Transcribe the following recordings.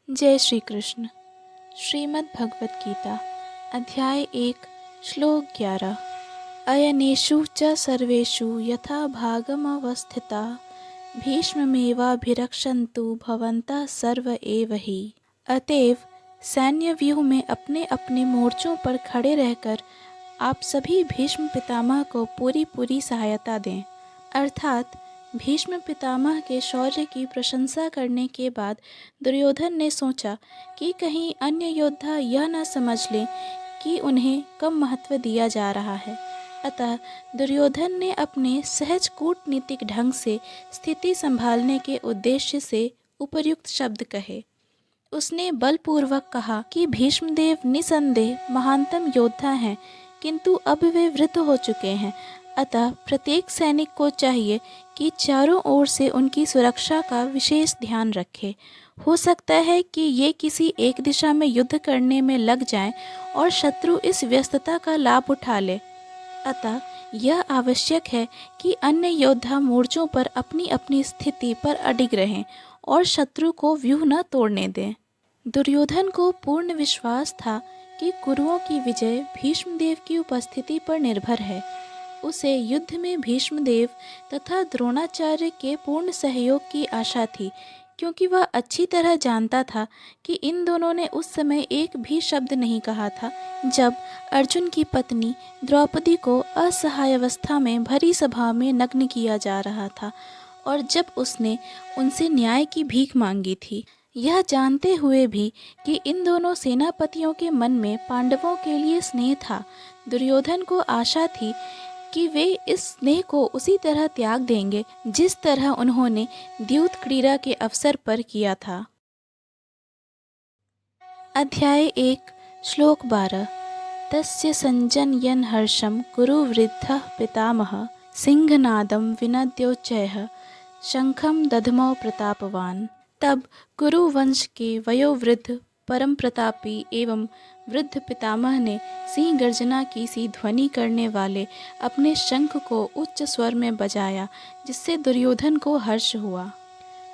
जय श्री कृष्ण। श्रीमद् भगवत गीता अध्याय 1 श्लोक 11। अयनेषु च सर्वेषु यथा भागमवस्थिता भीष्ममेवाभिरक्षन्तु भवन्तः सर्व एव हि। अतएव सैन्य व्यूह में अपने अपने मोर्चों पर खड़े रहकर आप सभी भीष्म पितामह को पूरी सहायता दें। अर्थात भीष्म पितामह के शौर्य की प्रशंसा करने के बाद दुर्योधन ने सोचा कि कहीं अन्य योद्धा यह न समझ लें कि उन्हें कम महत्व दिया जा रहा है। अतः दुर्योधन ने अपने सहज कूटनीतिक ढंग से स्थिति संभालने के उद्देश्य से उपर्युक्त शब्द कहे। उसने बलपूर्वक कहा कि भीष्मदेव निसंदेह महानतम योद्धा हैं, किंतु अब वे वृद्ध हो चुके हैं। अतः प्रत्येक सैनिक को चाहिए कि चारों ओर से उनकी सुरक्षा का विशेष ध्यान रखे। हो सकता है कि ये किसी एक दिशा में युद्ध करने में लग जाएं और शत्रु इस व्यस्तता का लाभ उठा ले। अतः यह आवश्यक है कि अन्य योद्धा मोर्चों पर अपनी अपनी स्थिति पर अडिग रहें और शत्रु को व्यूह न तोड़ने दें। दुर्योधन को पूर्ण विश्वास था कि कुरुओं की विजय भीष्मदेव की उपस्थिति पर निर्भर है। उसे युद्ध में भीष्मदेव तथा द्रोणाचार्य के पूर्ण सहयोग की आशा थी, क्योंकि वह अच्छी तरह जानता था कि इन दोनों ने उस समय एक भी शब्द नहीं कहा था जब अर्जुन की पत्नी द्रौपदी को असहाय अवस्था में भरी सभा में नग्न किया जा रहा था और जब उसने उनसे न्याय की भीख मांगी थी। यह जानते हुए भी कि इन दोनों सेनापतियों के मन में पांडवों के लिए स्नेह था, दुर्योधन को आशा थी कि वे इस स्नेह को उसी तरह त्याग देंगे जिस तरह उन्होंने द्यूत क्रीड़ा के अवसर पर किया था। अध्याय 1 श्लोक 12। तस्य संजनयन् हर्षं कुरुवृद्धः पितामहः सिंहनादं विनद्योच्चैः शंखं दध्मौ प्रतापवान। तब कुरुवंश के वयोवृद्ध परम प्रतापी एवं वृद्ध पितामह ने सिंह गर्जना की सी ध्वनि करने वाले अपने शंख को उच्च स्वर में बजाया, जिससे दुर्योधन को हर्ष हुआ।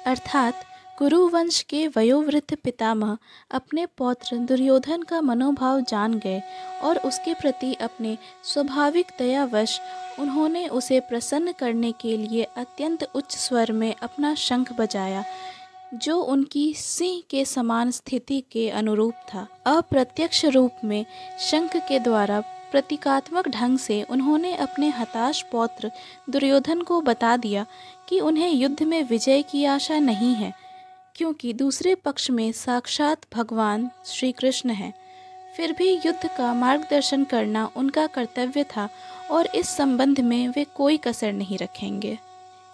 अर्थात कुरुवंश के वयोवृद्ध पितामह अपने पौत्र दुर्योधन का मनोभाव जान गए और उसके प्रति अपने स्वाभाविक दयावश उन्होंने उसे प्रसन्न करने के लिए अत्यंत उच्च स्वर में अपना शंख बजाया, जो उनकी सिंह के समान स्थिति के अनुरूप था। अप्रत्यक्ष रूप में शंख के द्वारा प्रतीकात्मक ढंग से उन्होंने अपने हताश पौत्र दुर्योधन को बता दिया कि उन्हें युद्ध में विजय की आशा नहीं है, क्योंकि दूसरे पक्ष में साक्षात भगवान श्री कृष्ण हैं। फिर भी युद्ध का मार्गदर्शन करना उनका कर्तव्य था और इस संबंध में वे कोई कसर नहीं रखेंगे।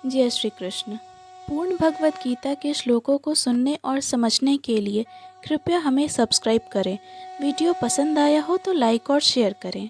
जय श्री कृष्ण। पूर्ण भगवत गीता के श्लोकों को सुनने और समझने के लिए कृपया हमें सब्सक्राइब करें। वीडियो पसंद आया हो तो लाइक और शेयर करें।